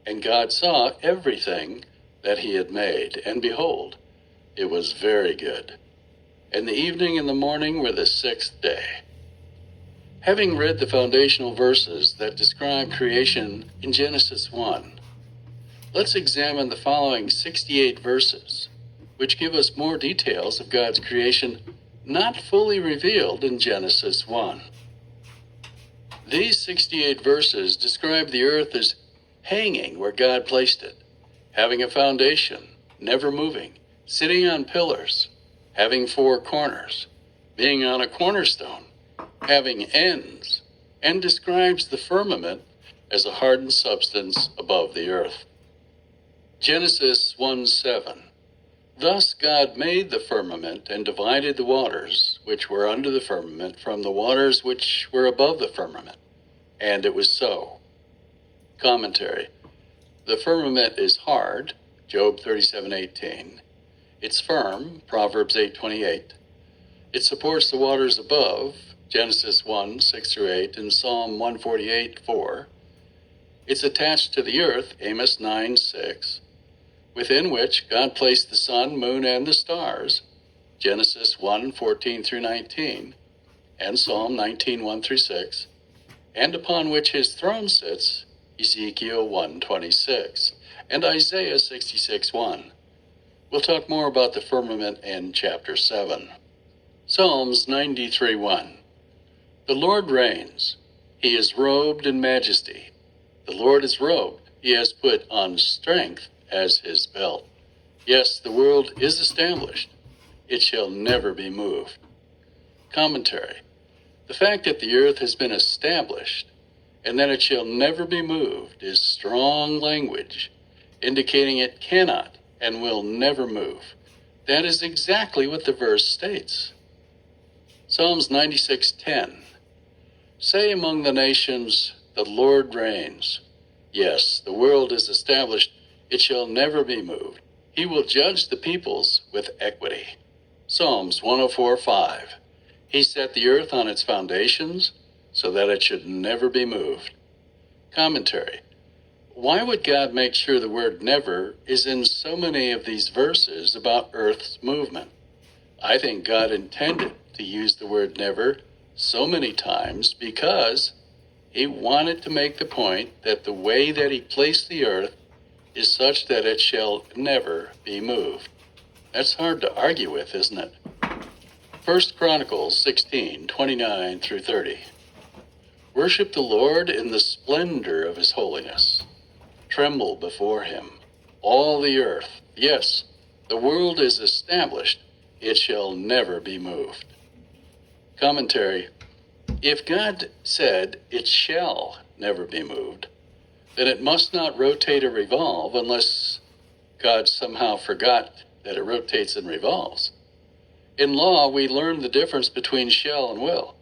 And God saw everything that he had made, and behold, it was very good. And the evening and the morning were the sixth day. Having read the foundational verses that describe creation in Genesis 1, let's examine the following 68 verses, which give us more details of God's creation not fully revealed in Genesis 1. These 68 verses describe the earth as hanging where God placed it, having a foundation, never moving, sitting on pillars, having four corners, being on a cornerstone, having ends, and describes the firmament as a hardened substance above the earth. Genesis 1:7. Thus God made the firmament and divided the waters which were under the firmament from the waters which were above the firmament. And it was so. Commentary. The firmament is hard, Job 37:18. It's firm, Proverbs 8:28. It supports the waters above, Genesis 1:6-8, and Psalm 148:4. It's attached to the earth, Amos 9:6, within which God placed the sun, moon, and the stars, Genesis 1:14-19, and Psalm 19:1-6, and upon which his throne sits, Ezekiel 1:26, and Isaiah 66:1. We'll talk more about the firmament in chapter 7. Psalms 93:1. The Lord reigns. He is robed in majesty. The Lord is robed. He has put on strength as his belt. Yes, the world is established. It shall never be moved. Commentary. The fact that the earth has been established and that it shall never be moved is strong language, indicating it cannot and will never move. That is exactly what the verse states. Psalms 96:10. Say among the nations, the Lord reigns. Yes, the world is established. It shall never be moved. He will judge the peoples with equity. Psalms 104:5. He set the earth on its foundations so that it should never be moved. Commentary. Why would God make sure the word never is in so many of these verses about earth's movement? I think God intended to use the word never so many times because he wanted to make the point that the way that he placed the earth is such that it shall never be moved. That's hard to argue with, isn't it? 1 Chronicles 16:29-30. Worship the Lord in the splendor of his holiness. Tremble before him, all the earth. Yes, the world is established. It shall never be moved. Commentary. If God said it shall never be moved, then it must not rotate or revolve unless God somehow forgot that it rotates and revolves. In law, we learn the difference between shall and will.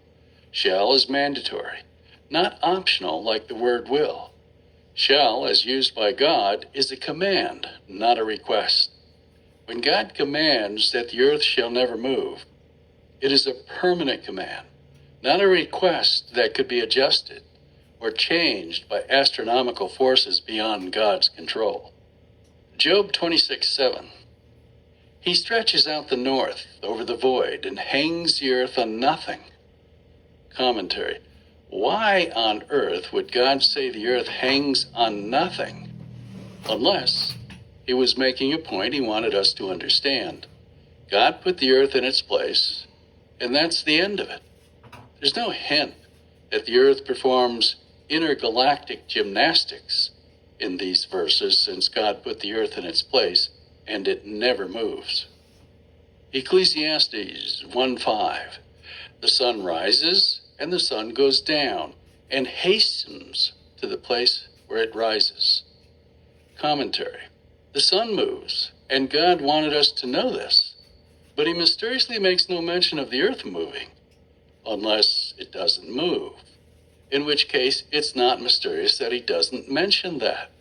Shall is mandatory, not optional like the word will. Shall, as used by God, is a command, not a request. When God commands that the earth shall never move, it is a permanent command, not a request that could be adjusted or changed by astronomical forces beyond God's control. Job 26:7. He stretches out the north over the void and hangs the earth on nothing. Commentary. Why on earth would God say the earth hangs on nothing? Unless he was making a point he wanted us to understand. God put the earth in its place, and that's the end of it. There's no hint that the earth performs intergalactic gymnastics in these verses, since God put the earth in its place and it never moves. Ecclesiastes 1:5. The sun rises and the sun goes down and hastens to the place where it rises. Commentary. The sun moves, and God wanted us to know this, but he mysteriously makes no mention of the earth moving, unless it doesn't move, in which case it's not mysterious that he doesn't mention that.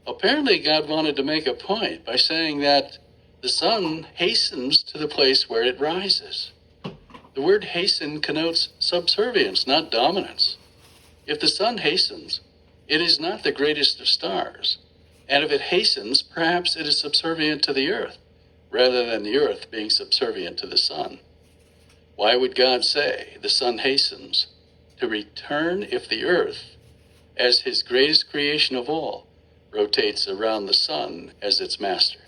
Apparently God wanted to make a point by saying that the sun hastens to the place where it rises. The word hasten connotes subservience, not dominance. If the sun hastens, It is not the greatest of stars, and if it hastens, perhaps it is subservient to the earth, rather than the earth being subservient to the sun. Why would God say the sun hastens to return if the earth, as his greatest creation of all, rotates around the sun as its master?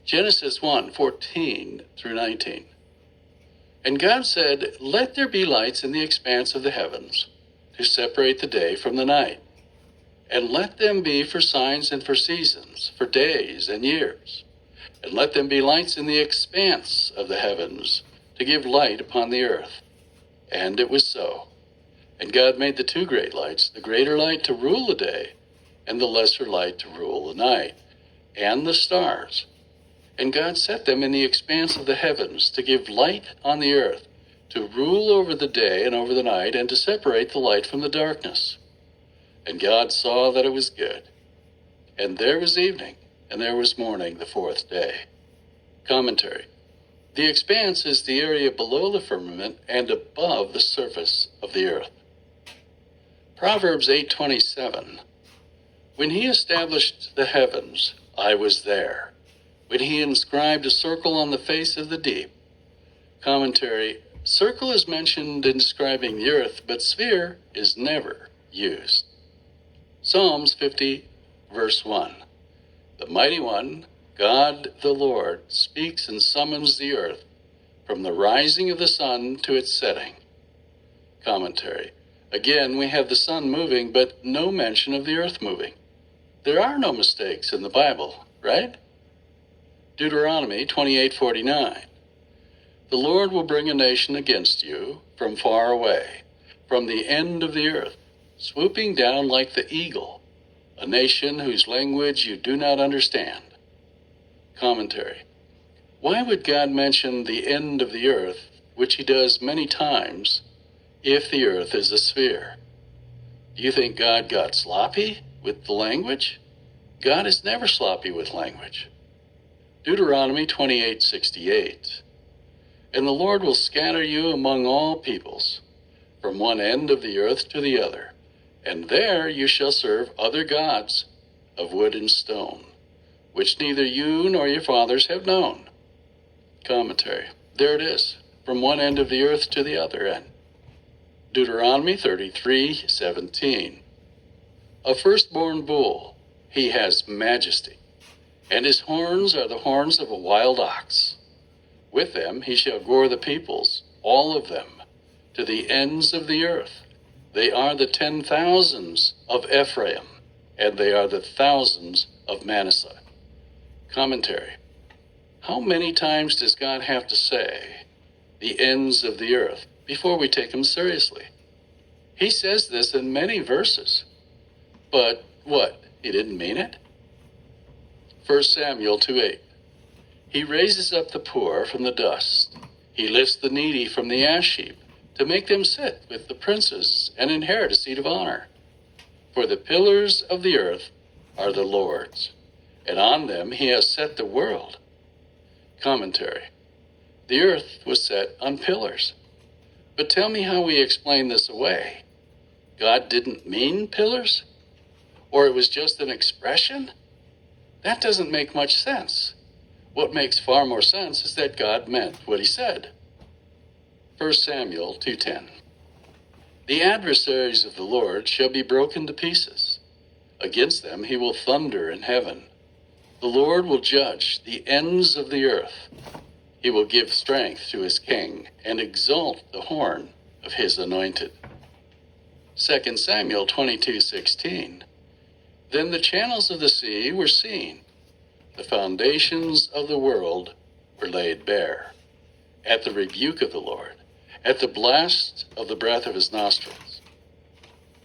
Genesis 1:14 through 19. And God said, "Let there be lights in the expanse of the heavens, to separate the day from the night, and let them be for signs and for seasons, for days and years. And let them be lights in the expanse of the heavens, to give light upon the earth." And it was so. And God made the two great lights, the greater light to rule the day, and the lesser light to rule the night, and the stars. And God set them in the expanse of the heavens, to give light on the earth, to rule over the day and over the night, and to separate the light from the darkness. And God saw that it was good. And there was evening, and there was morning the fourth day. Commentary. The expanse is the area below the firmament and above the surface of the earth. Proverbs 8:27. When he established the heavens, I was there. When he inscribed a circle on the face of the deep. Commentary. Circle is mentioned in describing the earth, but sphere is never used. Psalms 50, verse 1. The Mighty One, God the Lord, speaks and summons the earth from the rising of the sun to its setting. Commentary. Again, we have the sun moving, but no mention of the earth moving. There are no mistakes in the Bible, right? Deuteronomy 28:49. The Lord will bring a nation against you from far away, from the end of the earth, swooping down like the eagle, a nation whose language you do not understand. Commentary. Why would God mention the end of the earth, which he does many times, if the earth is a sphere? Do you think God got sloppy with the language? God is never sloppy with language. Deuteronomy 28:68. And the Lord will scatter you among all peoples, from one end of the earth to the other, and there you shall serve other gods of wood and stone, which neither you nor your fathers have known. Commentary. There it is, from one end of the earth to the other end. Deuteronomy 33:17. A firstborn bull, he has majesty, and his horns are the horns of a wild ox. With them he shall gore the peoples, all of them, to the ends of the earth. They are the 10,000s of Ephraim, and they are the thousands of Manasseh. Commentary. How many times does God have to say, the ends of the earth, before we take him seriously? He says this in many verses. But what? He didn't mean it? 1 Samuel 2:8. He raises up the poor from the dust. He lifts the needy from the ash heap, to make them sit with the princes and inherit a seat of honor. For the pillars of the earth are the Lord's, and on them he has set the world. Commentary. The earth was set on pillars. But tell me how we explain this away. God didn't mean pillars? Or it was just an expression? That doesn't make much sense. What makes far more sense is that God meant what he said. 1 Samuel 2:10. The adversaries of the Lord shall be broken to pieces. Against them he will thunder in heaven. The Lord will judge the ends of the earth. He will give strength to his king and exalt the horn of his anointed. 2 Samuel 22:16. Then the channels of the sea were seen. The foundations of the world were laid bare. At the rebuke of the Lord, at the blast of the breath of his nostrils.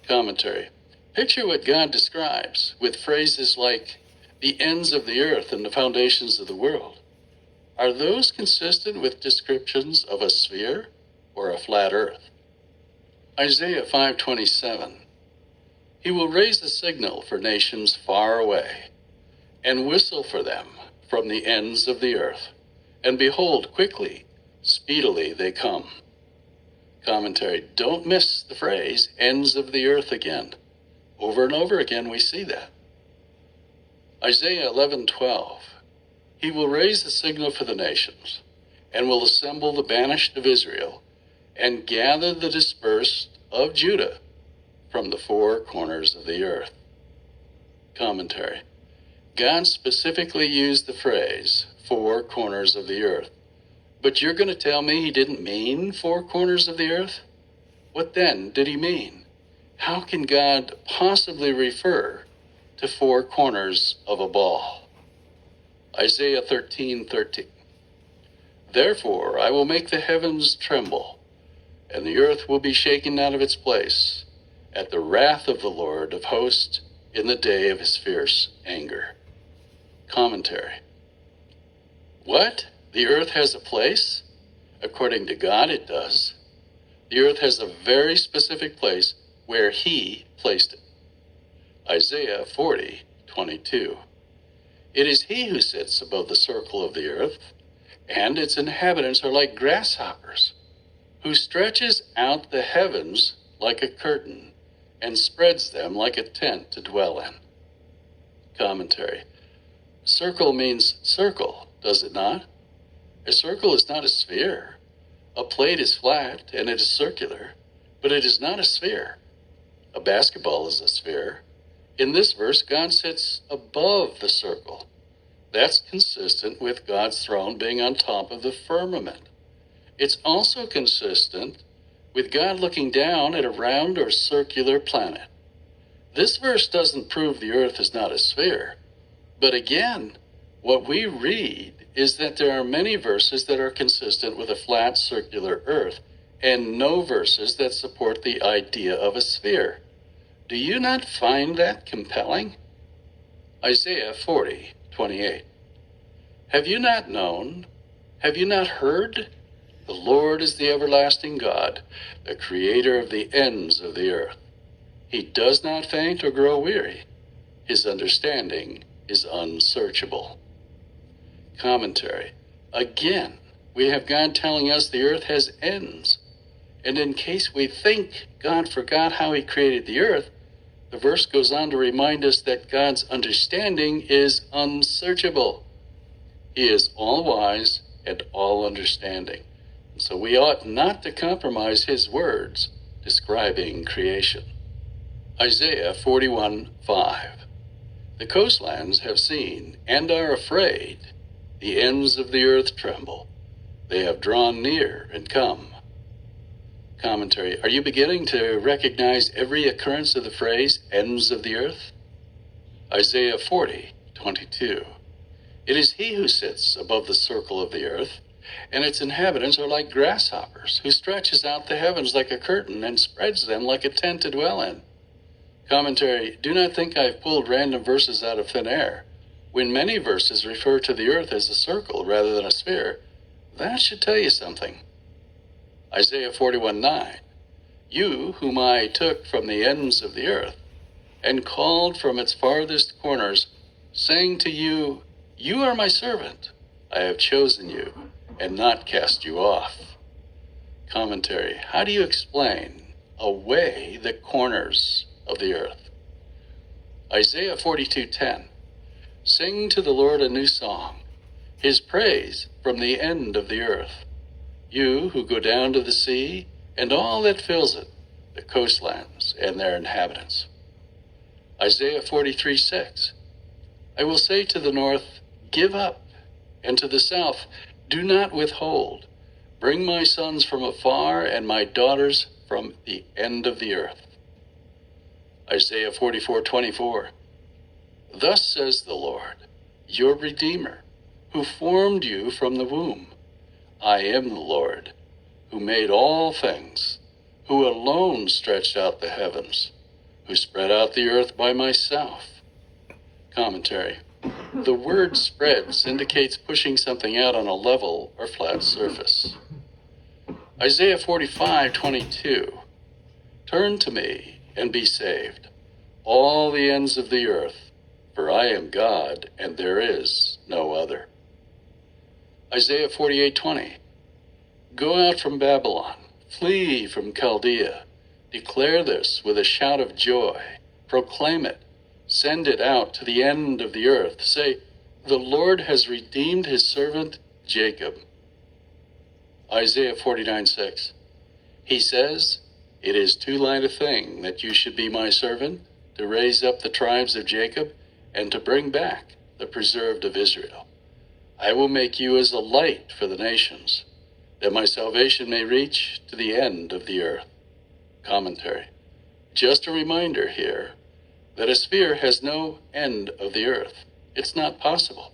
Commentary. Picture what God describes with phrases like the ends of the earth and the foundations of the world. Are those consistent with descriptions of a sphere or a flat earth? Isaiah 5:27. He will raise a signal for nations far away, and whistle for them from the ends of the earth. And behold, quickly, speedily they come. Commentary. Don't miss the phrase, ends of the earth again. Over and over again we see that. Isaiah 11:12. He will raise the signal for the nations, and will assemble the banished of Israel, and gather the dispersed of Judah from the four corners of the earth. Commentary. God specifically used the phrase, four corners of the earth. But you're going to tell me he didn't mean four corners of the earth? What then did he mean? How can God possibly refer to four corners of a ball? Isaiah 13:13. Therefore I will make the heavens tremble, and the earth will be shaken out of its place at the wrath of the Lord of hosts in the day of his fierce anger. Commentary. What? The earth has a place? According to God, it does. The earth has a very specific place where he placed it. Isaiah 40:22. It is he who sits above the circle of the earth, and its inhabitants are like grasshoppers, who stretches out the heavens like a curtain and spreads them like a tent to dwell in. Commentary. Circle means circle, does it not? A circle is not a sphere. A plate is flat and it is circular, but it is not a sphere. A basketball is a sphere. In this verse, God sits above the circle. That's consistent with God's throne being on top of the firmament. It's also consistent with God looking down at a round or circular planet. This verse doesn't prove the earth is not a sphere. But again, what we read is that there are many verses that are consistent with a flat circular earth, and no verses that support the idea of a sphere. Do you not find that compelling? Isaiah 40:28. Have you not known? Have you not heard? The Lord is the everlasting God, the creator of the ends of the earth. He does not faint or grow weary. His understanding is unsearchable. Commentary. Again, we have God telling us the earth has ends. And in case we think God forgot how he created the earth, the verse goes on to remind us that God's understanding is unsearchable. He is all wise and all understanding. So we ought not to compromise his words describing creation. Isaiah 41:5. The coastlands have seen and are afraid. The ends of the earth tremble. They have drawn near and come. Commentary. Are you beginning to recognize every occurrence of the phrase, ends of the earth? Isaiah 40:22. It is he who sits above the circle of the earth, and its inhabitants are like grasshoppers, who stretches out the heavens like a curtain and spreads them like a tent to dwell in. Commentary. Do not think I've pulled random verses out of thin air. When many verses refer to the earth as a circle rather than a sphere, that should tell you something. Isaiah 41:9. You whom I took from the ends of the earth, and called from its farthest corners, saying to you, you are my servant. I have chosen you, and not cast you off. Commentary. How do you explain away the corners of the earth? Isaiah 42:10. Sing to the Lord a new song, his praise from the end of the earth. You who go down to the sea, and all that fills it, the coastlands and their inhabitants. Isaiah 43:6. I will say to the north, give up, and to the south, do not withhold. Bring my sons from afar and my daughters from the end of the earth. Isaiah 44:24. Thus says the Lord, your Redeemer, who formed you from the womb. I am the Lord, who made all things, who alone stretched out the heavens, who spread out the earth by myself. Commentary. The word spreads indicates pushing something out on a level or flat surface. Isaiah 45:22. Turn to me and be saved, all the ends of the earth, for I am God and there is no other. Isaiah 48:20. Go out from Babylon, flee from Chaldea, declare this with a shout of joy, Proclaim it. Send it out to the end of the earth. Say, the Lord has redeemed his servant Jacob. Isaiah 49:6. He says, it is too light a thing that you should be my servant, to raise up the tribes of Jacob, and to bring back the preserved of Israel. I will make you as a light for the nations, that my salvation may reach to the end of the earth. Commentary. Just a reminder here that a sphere has no end of the earth. It's not possible.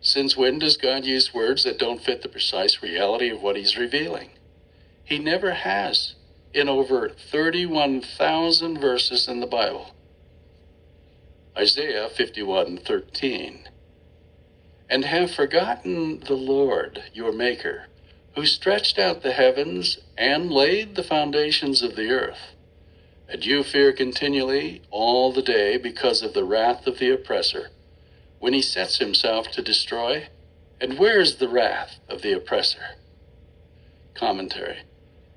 Since when does God use words that don't fit the precise reality of what he's revealing? He never has in over 31,000 verses in the Bible. Isaiah 51:13. And have forgotten the Lord your Maker, who stretched out the heavens and laid the foundations of the earth. And you fear continually all the day because of the wrath of the oppressor, when he sets himself to destroy. And where is the wrath of the oppressor? Commentary.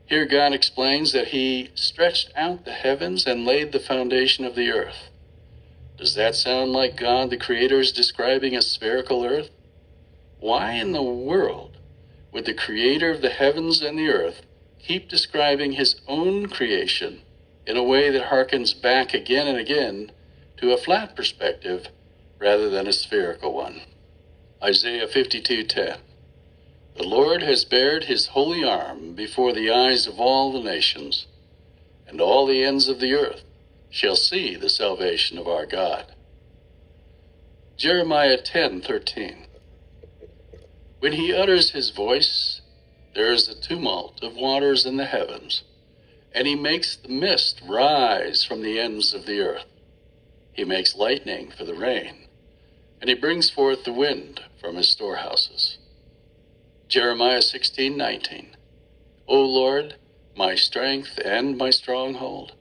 Here God explains that he stretched out the heavens and laid the foundation of the earth. Does that sound like God the Creator is describing a spherical earth? Why in the world would the Creator of the heavens and the earth keep describing his own creation in a way that harkens back again and again to a flat perspective rather than a spherical one? Isaiah 52:10. The Lord has bared his holy arm before the eyes of all the nations, and all the ends of the earth shall see the salvation of our God. Jeremiah 10:13. When he utters his voice, there is a tumult of waters in the heavens, and he makes the mist rise from the ends of the earth. He makes lightning for the rain, and he brings forth the wind from his storehouses. Jeremiah 16:19. O Lord, my strength and my stronghold,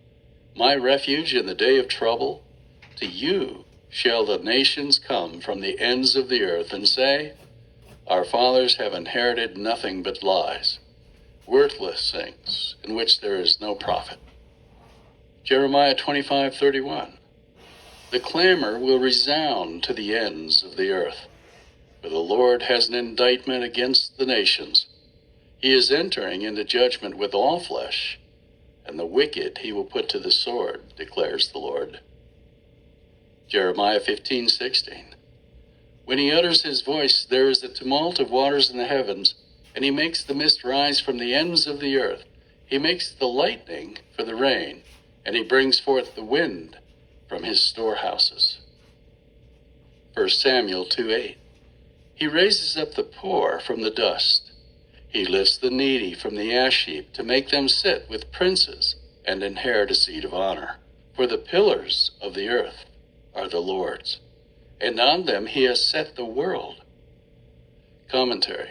my refuge in the day of trouble, to you shall the nations come from the ends of the earth and say, our fathers have inherited nothing but lies, worthless things in which there is no profit. Jeremiah 25:31. The clamor will resound to the ends of the earth, for the Lord has an indictment against the nations. He is entering into judgment with all flesh, and the wicked he will put to the sword, declares the Lord. Jeremiah 15:16. When he utters his voice, there is a tumult of waters in the heavens, and he makes the mist rise from the ends of the earth. He makes the lightning for the rain, and he brings forth the wind from his storehouses. 1 Samuel 2:8. He raises up the poor from the dust. He lifts the needy from the ash heap to make them sit with princes and inherit a seat of honor. For the pillars of the earth are the Lord's, and on them he has set the world. Commentary.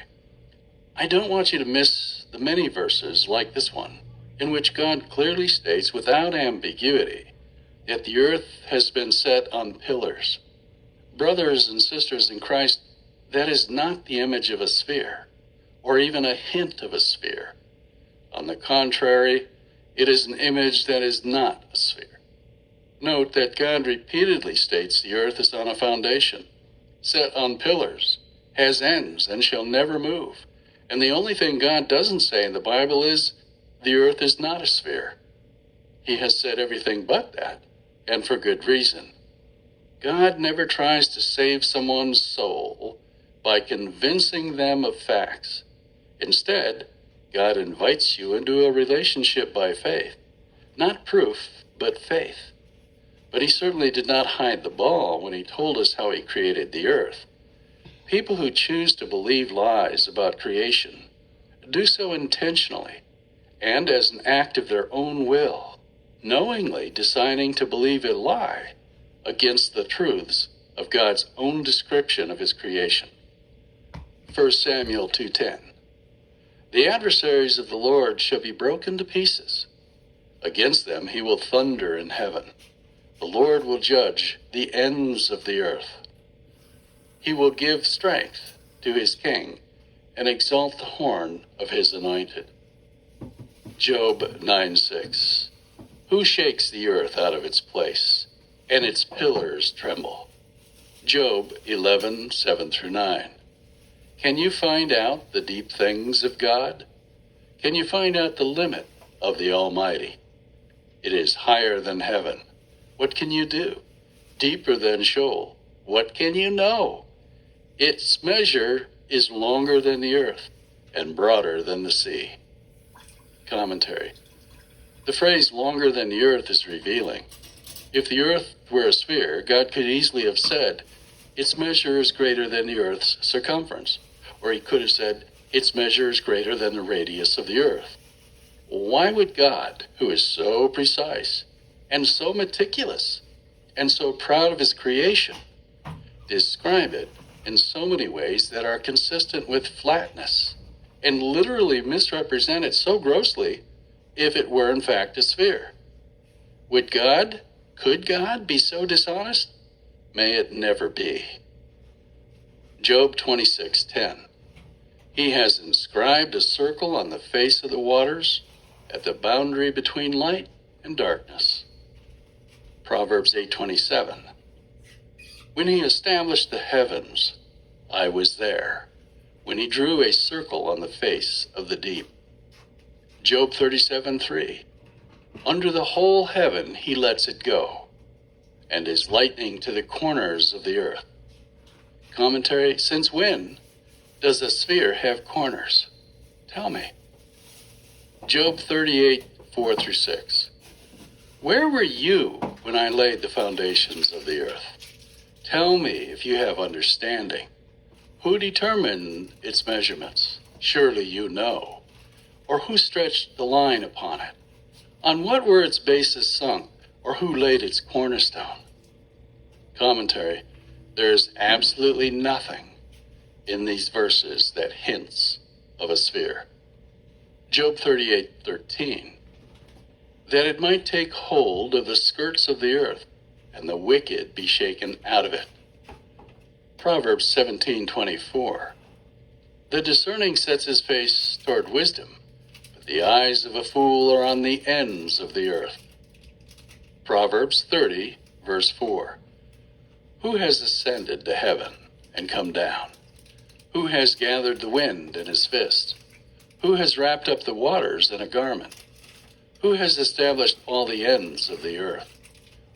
I don't want you to miss the many verses like this one, in which God clearly states without ambiguity that the earth has been set on pillars. Brothers and sisters in Christ, that is not the image of a sphere, or even a hint of a sphere. On the contrary, it is an image that is not a sphere. Note that God repeatedly states the earth is on a foundation, set on pillars, has ends, and shall never move. And the only thing God doesn't say in the Bible is, the earth is not a sphere. He has said everything but that, and for good reason. God never tries to save someone's soul by convincing them of facts. Instead, God invites you into a relationship by faith. Not proof, but faith. But he certainly did not hide the ball when he told us how he created the earth. People who choose to believe lies about creation do so intentionally and as an act of their own will, knowingly deciding to believe a lie against the truths of God's own description of his creation. 1 Samuel 2:10. The adversaries of the Lord shall be broken to pieces. Against them he will thunder in heaven. The Lord will judge the ends of the earth. He will give strength to his king and exalt the horn of his anointed. Job 9:6. Who shakes the earth out of its place and its pillars tremble. Job 11:7-9. Can you find out the deep things of God? Can you find out the limit of the Almighty? It is higher than heaven. What can you do? Deeper than Sheol. What can you know? Its measure is longer than the earth and broader than the sea. Commentary. The phrase longer than the earth is revealing. If the earth were a sphere, God could easily have said, its measure is greater than the earth's circumference. Or he could have said, its measure is greater than the radius of the earth. Why would God, who is so precise and so meticulous and so proud of his creation, describe it in so many ways that are consistent with flatness and literally misrepresent it so grossly if it were in fact a sphere? Could God be so dishonest? May it never be. Job 26:10. He has inscribed a circle on the face of the waters at the boundary between light and darkness. Proverbs 8:27. When he established the heavens, I was there, when he drew a circle on the face of the deep. Job 37:3. Under the whole heaven he lets it go, and is lightning to the corners of the earth. Commentary. Since when does a sphere have corners? Tell me. Job 38:4-6. Where were you when I laid the foundations of the earth? Tell me if you have understanding. Who determined its measurements? Surely you know. Or who stretched the line upon it? On what were its bases sunk? Or who laid its cornerstone? Commentary. There is absolutely nothing in these verses that hints of a sphere. Job 38:13. That it might take hold of the skirts of the earth, and the wicked be shaken out of it. Proverbs 17:24. The discerning sets his face toward wisdom, but the eyes of a fool are on the ends of the earth. Proverbs 30:4. Who has ascended to heaven and come down? Who has gathered the wind in his fist? Who has wrapped up the waters in a garment? Who has established all the ends of the earth?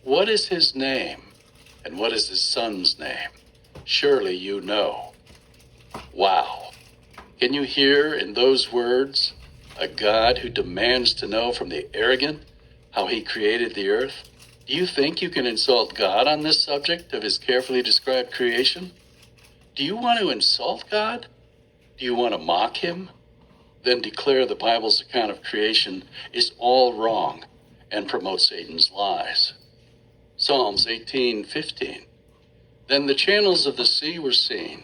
What is his name, and what is his son's name? Surely you know. Wow. Can you hear in those words a God who demands to know from the arrogant how he created the earth? Do you think you can insult God on this subject of his carefully described creation? Do you want to insult God? Do you want to mock him? Then declare the Bible's account of creation is all wrong and promote Satan's lies. Psalms 18:15. Then the channels of the sea were seen,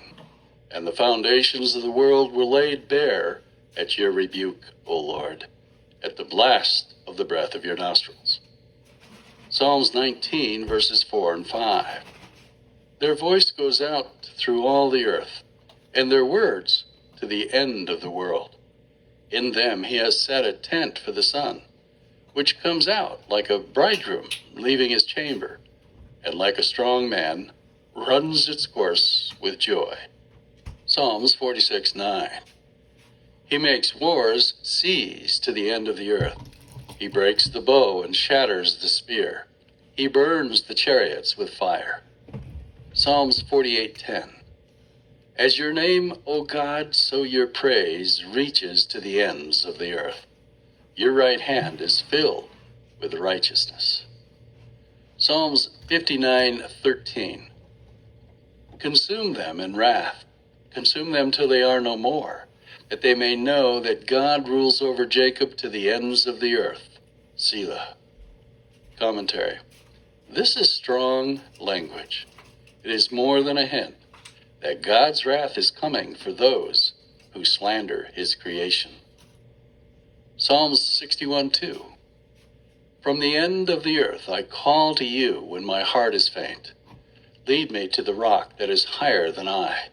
and the foundations of the world were laid bare at your rebuke, O Lord, at the blast of the breath of your nostrils. Psalms 19:4-5. Their voice goes out through all the earth, and their words to the end of the world. In them he has set a tent for the sun, which comes out like a bridegroom leaving his chamber, and like a strong man runs its course with joy. Psalms 46:9. He makes wars cease to the end of the earth. He breaks the bow and shatters the spear. He burns the chariots with fire. Psalms 48:10. As your name, O God, so your praise reaches to the ends of the earth. Your right hand is filled with righteousness. Psalms 59:13. Consume them in wrath. Consume them till they are no more, that they may know that God rules over Jacob to the ends of the earth. Selah. Commentary. This is strong language. It is more than a hint that God's wrath is coming for those who slander his creation. Psalms 61:2. From the end of the earth I call to you when my heart is faint. Lead me to the rock that is higher than I.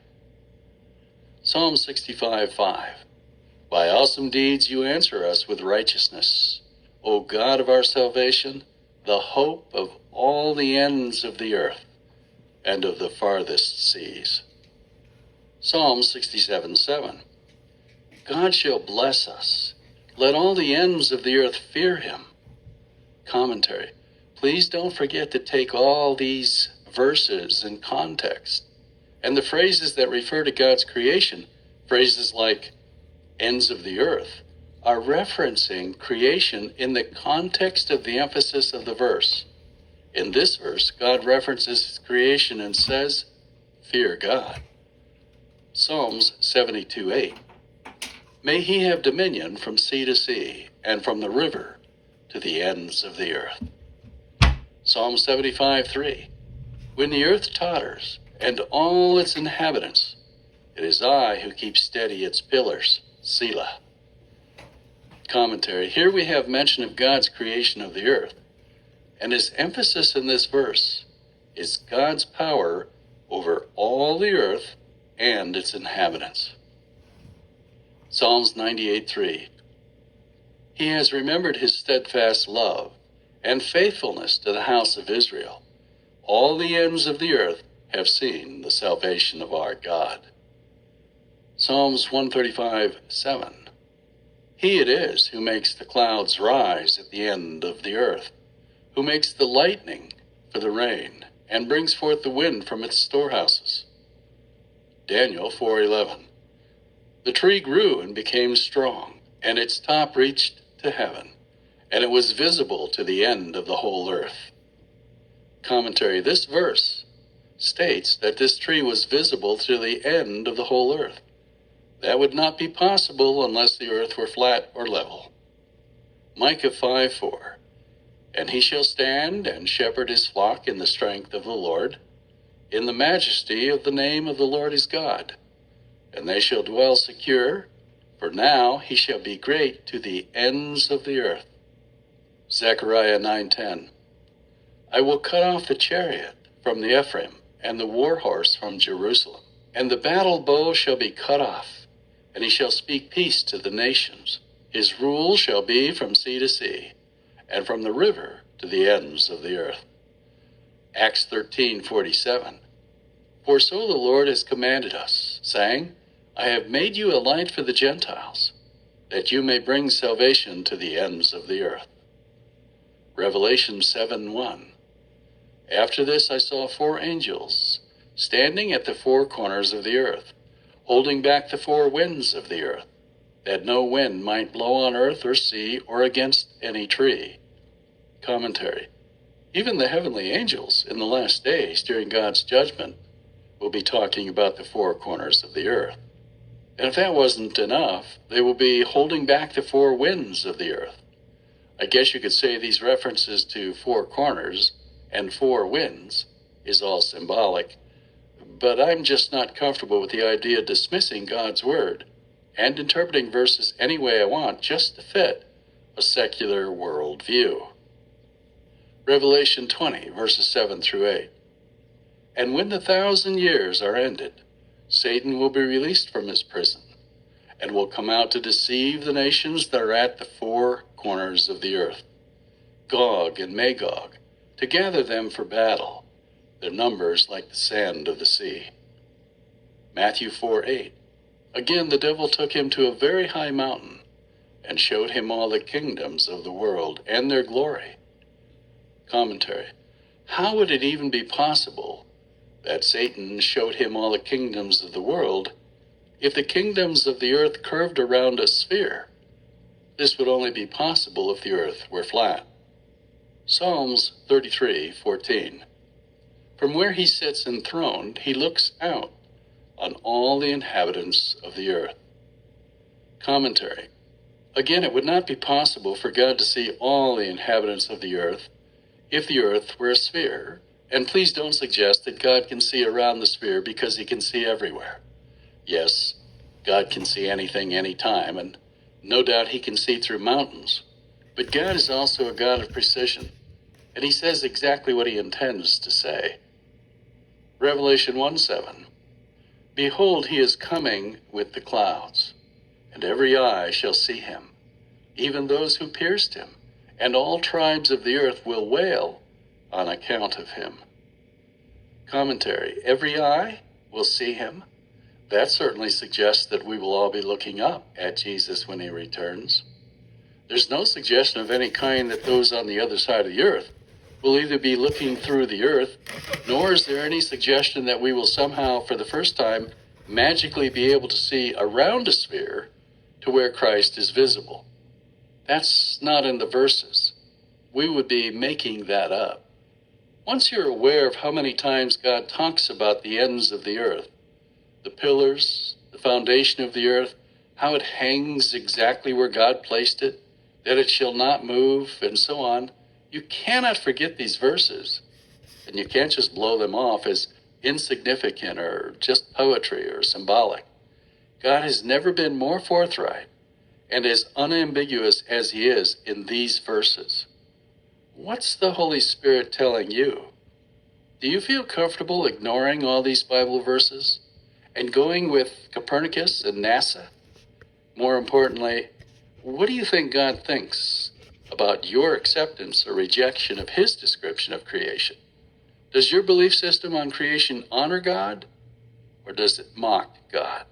Psalm 65:5. By awesome deeds you answer us with righteousness. O God of our salvation, the hope of all the ends of the earth and of the farthest seas. Psalm 67:7. God shall bless us. Let all the ends of the earth fear him. Commentary. Please don't forget to take all these verses in context. And the phrases that refer to God's creation, phrases like ends of the earth, are referencing creation in the context of the emphasis of the verse. In this verse, God references his creation and says, fear God. Psalms 72:8. May he have dominion from sea to sea and from the river to the ends of the earth. Psalm 75:3. When the earth totters and all its inhabitants, it is I who keep steady its pillars. Selah. Commentary. Here we have mention of God's creation of the earth, and his emphasis in this verse is God's power over all the earth and its inhabitants. Psalms 98:3. He has remembered his steadfast love and faithfulness to the house of Israel. All the ends of the earth have seen the salvation of our God. Psalms 135:7. He it is who makes the clouds rise at the end of the earth, who makes the lightning for the rain, and brings forth the wind from its storehouses. Daniel 4:11. The tree grew and became strong, and its top reached to heaven, and it was visible to the end of the whole earth. Commentary. This verse states that this tree was visible to the end of the whole earth. That would not be possible unless the earth were flat or level. Micah 5:4. And he shall stand and shepherd his flock in the strength of the Lord, in the majesty of the name of the Lord his God. And they shall dwell secure, for now he shall be great to the ends of the earth. Zechariah 9:10. I will cut off the chariot from the Ephraim, and the war horse from Jerusalem. And the battle bow shall be cut off, and he shall speak peace to the nations. His rule shall be from sea to sea, and from the river to the ends of the earth. Acts 13:47. For so the Lord has commanded us, saying, I have made you a light for the Gentiles, that you may bring salvation to the ends of the earth. Revelation 7:1. After this I saw 4 angels standing at the 4 corners of the earth, holding back the 4 winds of the earth, that no wind might blow on earth or sea or against any tree. Commentary. Even the heavenly angels in the last days during God's judgment will be talking about the 4 corners of the earth. And if that wasn't enough, they will be holding back the 4 winds of the earth. I guess you could say these references to 4 corners and 4 winds is all symbolic, but I'm just not comfortable with the idea of dismissing God's word and interpreting verses any way I want just to fit a secular worldview. Revelation 20, verses 7 through 8. And when the 1,000 years are ended, Satan will be released from his prison and will come out to deceive the nations that are at the 4 corners of the earth, Gog and Magog, to gather them for battle, their numbers like the sand of the sea. Matthew 4:8. Again the devil took him to a very high mountain and showed him all the kingdoms of the world and their glory. Commentary. How would it even be possible that Satan showed him all the kingdoms of the world if the kingdoms of the earth curved around a sphere? This would only be possible if the earth were flat. Psalms 33:14. From where he sits enthroned, he looks out on all the inhabitants of the earth. Commentary. Again, it would not be possible for God to see all the inhabitants of the earth if the earth were a sphere. And please don't suggest that God can see around the sphere because he can see everywhere. Yes, God can see anything, anytime, and no doubt he can see through mountains. But God is also a God of precision, and he says exactly what he intends to say. Revelation 1:7. Behold, he is coming with the clouds, and every eye shall see him, even those who pierced him, and all tribes of the earth will wail on account of him. Commentary: every eye will see him. That certainly suggests that we will all be looking up at Jesus when he returns. There's no suggestion of any kind that those on the other side of the earth will either be looking through the earth, nor is there any suggestion that we will somehow, for the first time, magically be able to see around a sphere to where Christ is visible. That's not in the verses. We would be making that up. Once you're aware of how many times God talks about the ends of the earth, the pillars, the foundation of the earth, how it hangs exactly where God placed it, that it shall not move, and so on, you cannot forget these verses, and you can't just blow them off as insignificant or just poetry or symbolic. God has never been more forthright and as unambiguous as he is in these verses. What's the Holy Spirit telling you? Do you feel comfortable ignoring all these Bible verses and going with Copernicus and NASA? More importantly, what do you think God thinks about your acceptance or rejection of his description of creation? Does your belief system on creation honor God, or does it mock God?